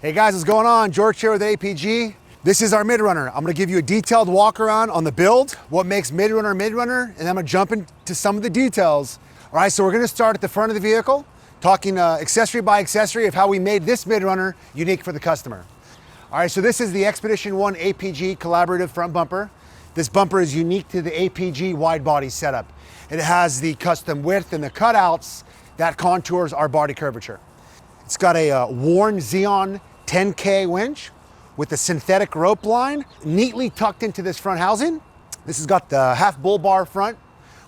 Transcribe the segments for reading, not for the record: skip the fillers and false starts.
Hey guys, what's going on? George here with APG. This is our MidRunner. I'm gonna give you a detailed walk around on the build, what makes MidRunner MidRunner, and I'm gonna jump into some of the details. All right, so we're gonna start at the front of the vehicle, talking accessory by accessory of how we made this MidRunner unique for the customer. All right, so this is the Expedition 1 APG collaborative front bumper. This bumper is unique to the APG wide body setup. It has the custom width and the cutouts that contours our body curvature. It's got a worn Xeon 10K winch with a synthetic rope line neatly tucked into this front housing. This has got the half bull bar front,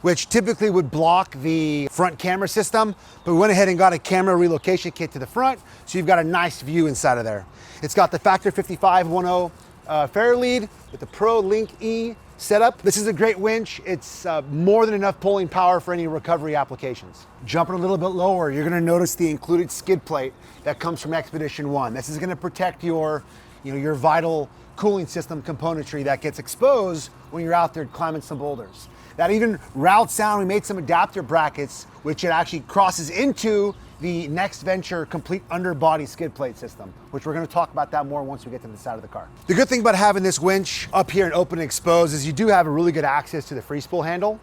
which typically would block the front camera system, but we went ahead and got a camera relocation kit to the front, so you've got a nice view inside of there. It's got the Factor 5510 fair lead with the Pro Link E setup. This is a great winch. It's more than enough pulling power for any recovery applications. Jumping a little bit lower, you're gonna notice the included skid plate that comes from Expedition 1. This is gonna protect your vital cooling system componentry that gets exposed when you're out there climbing some boulders. That even routes out, we made some adapter brackets, which it actually crosses into the Next Venture complete underbody skid plate system, which we're gonna talk about that more once we get to the side of the car. The good thing about having this winch up here and open and exposed is you do have a really good access to the free spool handle.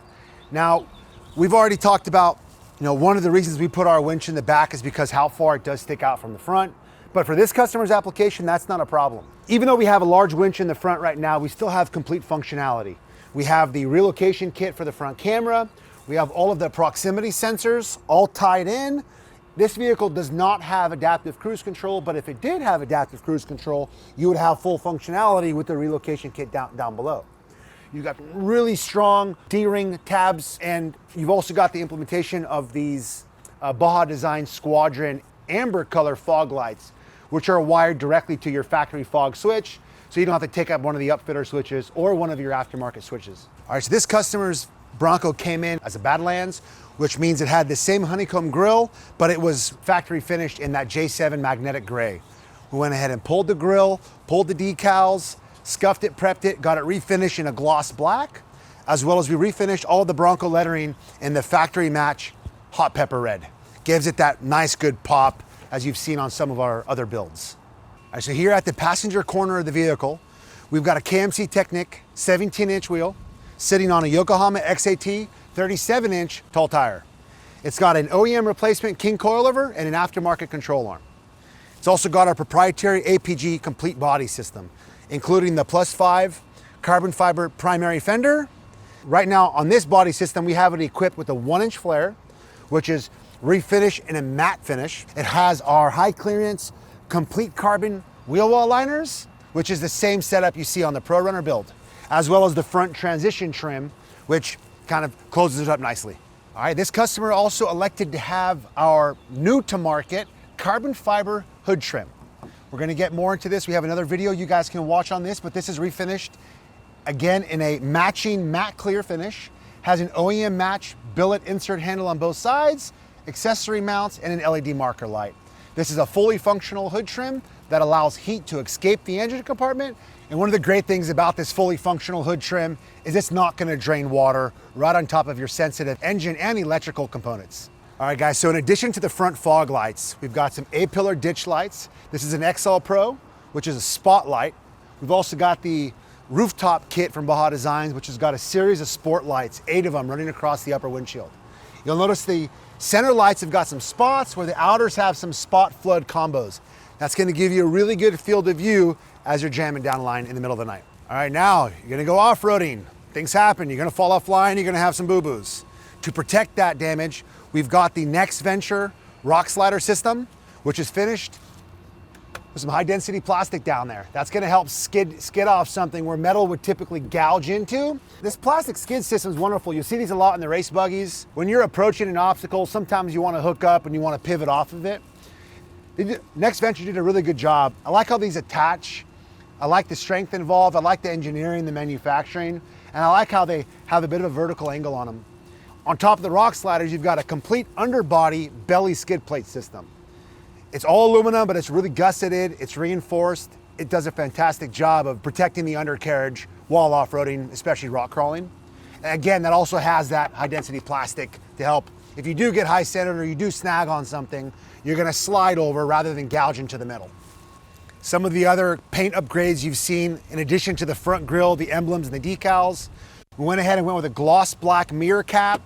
Now, we've already talked about, one of the reasons we put our winch in the back is because how far it does stick out from the front. But for this customer's application, that's not a problem. Even though we have a large winch in the front right now, we still have complete functionality. We have the relocation kit for the front camera. We have all of the proximity sensors all tied in. This vehicle does not have adaptive cruise control, but if it did have adaptive cruise control, you would have full functionality with the relocation kit down below. You've got really strong D-ring tabs, and you've also got the implementation of these Baja Design Squadron amber color fog lights, which are wired directly to your factory fog switch, so you don't have to take up one of the upfitter switches or one of your aftermarket switches. All right, so this customer's Bronco came in as a Badlands, which means it had the same honeycomb grille, but it was factory finished in that J7 magnetic gray. We went ahead and pulled the grille, pulled the decals, scuffed it, prepped it, got it refinished in a gloss black, as well as we refinished all of the Bronco lettering in the factory match hot pepper red. Gives it that nice good pop as you've seen on some of our other builds. All right, so here at the passenger corner of the vehicle, we've got a KMC Technic 17-inch wheel sitting on a Yokohama XAT 37-inch tall tire. It's got an OEM replacement king coilover and an aftermarket control arm. It's also got our proprietary APG complete body system, including the +5 carbon fiber primary fender. Right now on this body system, we have it equipped with a 1-inch flare, which is refinished in a matte finish. It has our high clearance complete carbon wheel well liners, which is the same setup you see on the ProRunner Build, as well as the front transition trim, which kind of closes it up nicely. All right, this customer also elected to have our new to market carbon fiber hood trim. We're gonna get more into this. We have another video you guys can watch on this, but this is refinished again in a matching matte clear finish, has an OEM match billet insert handle on both sides, accessory mounts, and an LED marker light. This is a fully functional hood trim that allows heat to escape the engine compartment. And one of the great things about this fully functional hood trim is it's not gonna drain water right on top of your sensitive engine and electrical components. All right guys, so in addition to the front fog lights, we've got some A-pillar ditch lights. This is an XL Pro, which is a spotlight. We've also got the rooftop kit from Baja Designs, which has got a series of sport lights, 8 of them running across the upper windshield. You'll notice the center lights have got some spots where the outers have some spot flood combos. That's gonna give you a really good field of view as you're jamming down the line in the middle of the night. All right, now you're gonna go off-roading. Things happen, you're gonna fall offline, you're gonna have some boo-boos. To protect that damage, we've got the Next Venture rock slider system, which is finished with some high density plastic down there. That's gonna help skid off something where metal would typically gouge into. This plastic skid system is wonderful. You'll see these a lot in the race buggies. When you're approaching an obstacle, sometimes you wanna hook up and you wanna pivot off of it. Next Venture did a really good job. I like how these attach. I like the strength involved. I like the engineering, the manufacturing, and I like how they have a bit of a vertical angle on them. On top of the rock sliders, you've got a complete underbody belly skid plate system. It's all aluminum, but it's really gusseted, it's reinforced. It does a fantastic job of protecting the undercarriage while off-roading, especially rock crawling. And again, that also has that high density plastic to help. If you do get high centered or you do snag on something, you're gonna slide over rather than gouge into the middle. some of the other paint upgrades you've seen, in addition to the front grille, the emblems and the decals. We went ahead and went with a gloss black mirror cap,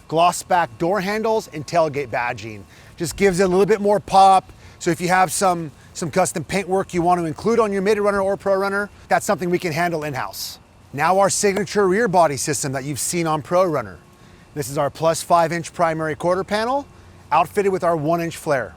gloss back door handles, and tailgate badging. Just gives it a little bit more pop. So if you have some custom paint work you want to include on your MidRunner or ProRunner, that's something we can handle in-house. Now our signature rear body system that you've seen on ProRunner. This is our plus 5-inch primary quarter panel, outfitted with our 1-inch flare.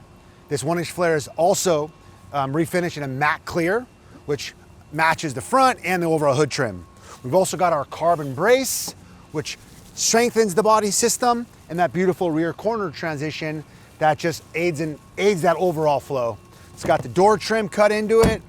This 1-inch flare is also refinished in a matte clear, which matches the front and the overall hood trim. We've also got our carbon brace, which strengthens the body system, and that beautiful rear corner transition that just aids that overall flow. It's got the door trim cut into it,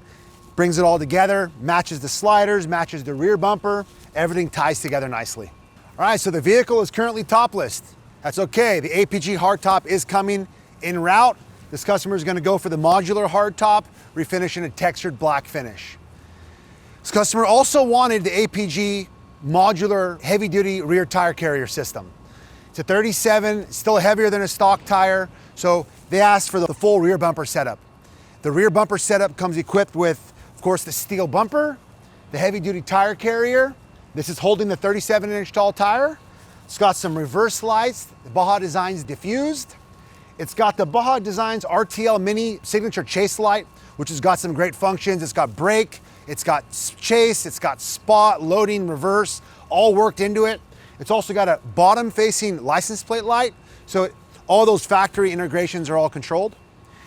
brings it all together, matches the sliders, matches the rear bumper, everything ties together nicely. All right, so the vehicle is currently topless. That's okay, the APG hardtop is coming en route. This customer is gonna go for the modular hardtop, refinish in a textured black finish. This customer also wanted the APG modular heavy-duty rear tire carrier system. It's a 37, still heavier than a stock tire, so they asked for the full rear bumper setup. The rear bumper setup comes equipped with, of course, the steel bumper, the heavy-duty tire carrier. This is holding the 37-inch tall tire. It's got some reverse lights, the Baja Designs diffused. It's got the Baja Designs RTL Mini signature chase light, which has got some great functions. It's got brake, it's got chase, it's got spot, loading, reverse, all worked into it. It's also got a bottom-facing license plate light, so all those factory integrations are all controlled.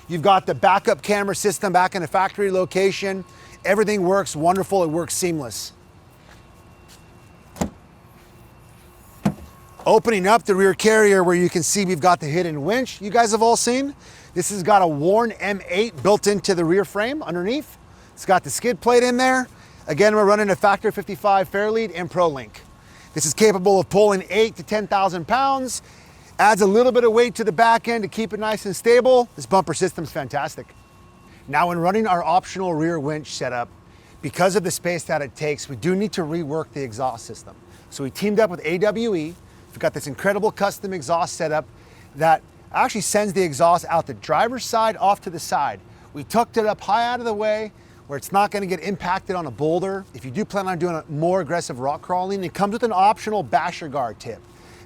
You've got the backup camera system back in a factory location. Everything works wonderful, it works seamless. Opening up the rear carrier where you can see we've got the hidden winch you guys have all seen. This has got a Warn M8 built into the rear frame underneath. It's got the skid plate in there. Again, we're running a Factor 55 Fairlead and ProLink. This is capable of pulling 8,000 to 10,000 pounds. Adds a little bit of weight to the back end to keep it nice and stable. This bumper system's fantastic. Now when running our optional rear winch setup, because of the space that it takes, we do need to rework the exhaust system. So we teamed up with AWE. We've got this incredible custom exhaust setup that actually sends the exhaust out the driver's side off to the side. We tucked it up high out of the way where it's not gonna get impacted on a boulder. If you do plan on doing a more aggressive rock crawling, it comes with an optional basher guard tip.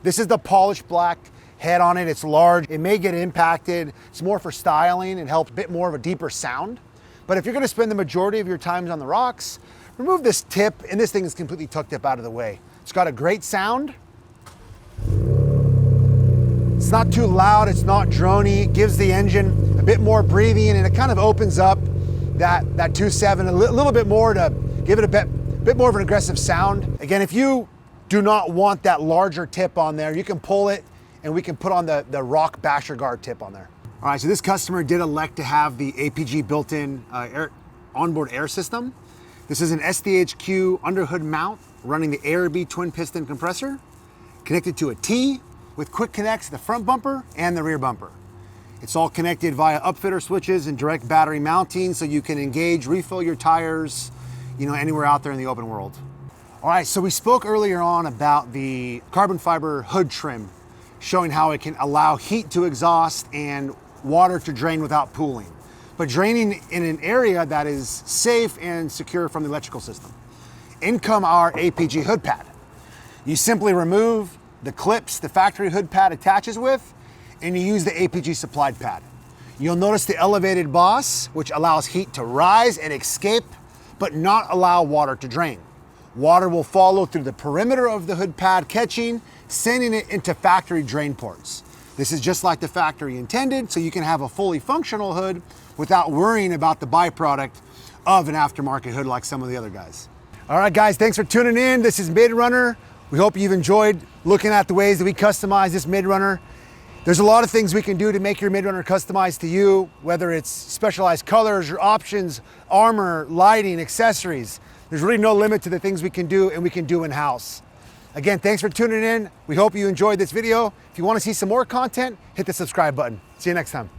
This is the polished black head on it. It's large, it may get impacted. It's more for styling and helps a bit more of a deeper sound. But if you're gonna spend the majority of your times on the rocks, remove this tip and this thing is completely tucked up out of the way. It's got a great sound. It's not too loud, it's not drony. It gives the engine a bit more breathing and it kind of opens up that 2.7 a little bit more to give it a bit more of an aggressive sound. Again, if you do not want that larger tip on there, you can pull it and we can put on the rock basher guard tip on there. All right, so this customer did elect to have the APG built-in onboard air system. This is an SDHQ underhood mount running the ARB twin piston compressor, connected to a T with quick connects to the front bumper and the rear bumper. It's all connected via upfitter switches and direct battery mounting so you can engage, refill your tires, anywhere out there in the open world. All right, so we spoke earlier on about the carbon fiber hood trim, showing how it can allow heat to exhaust and water to drain without pooling, but draining in an area that is safe and secure from the electrical system. In come our APG hood pad. You simply remove the clips the factory hood pad attaches with, and you use the APG supplied pad. You'll notice the elevated boss, which allows heat to rise and escape, but not allow water to drain. Water will follow through the perimeter of the hood pad, catching, sending it into factory drain ports. This is just like the factory intended, so you can have a fully functional hood without worrying about the byproduct of an aftermarket hood like some of the other guys. All right, guys, thanks for tuning in. This is MidRunner. We hope you've enjoyed looking at the ways that we customize this MidRunner. There's a lot of things we can do to make your MidRunner customized to you, whether it's specialized colors or options, armor, lighting, accessories. There's really no limit to the things we can do and we can do in-house. Again, thanks for tuning in. We hope you enjoyed this video. If you want to see some more content, hit the subscribe button. See you next time.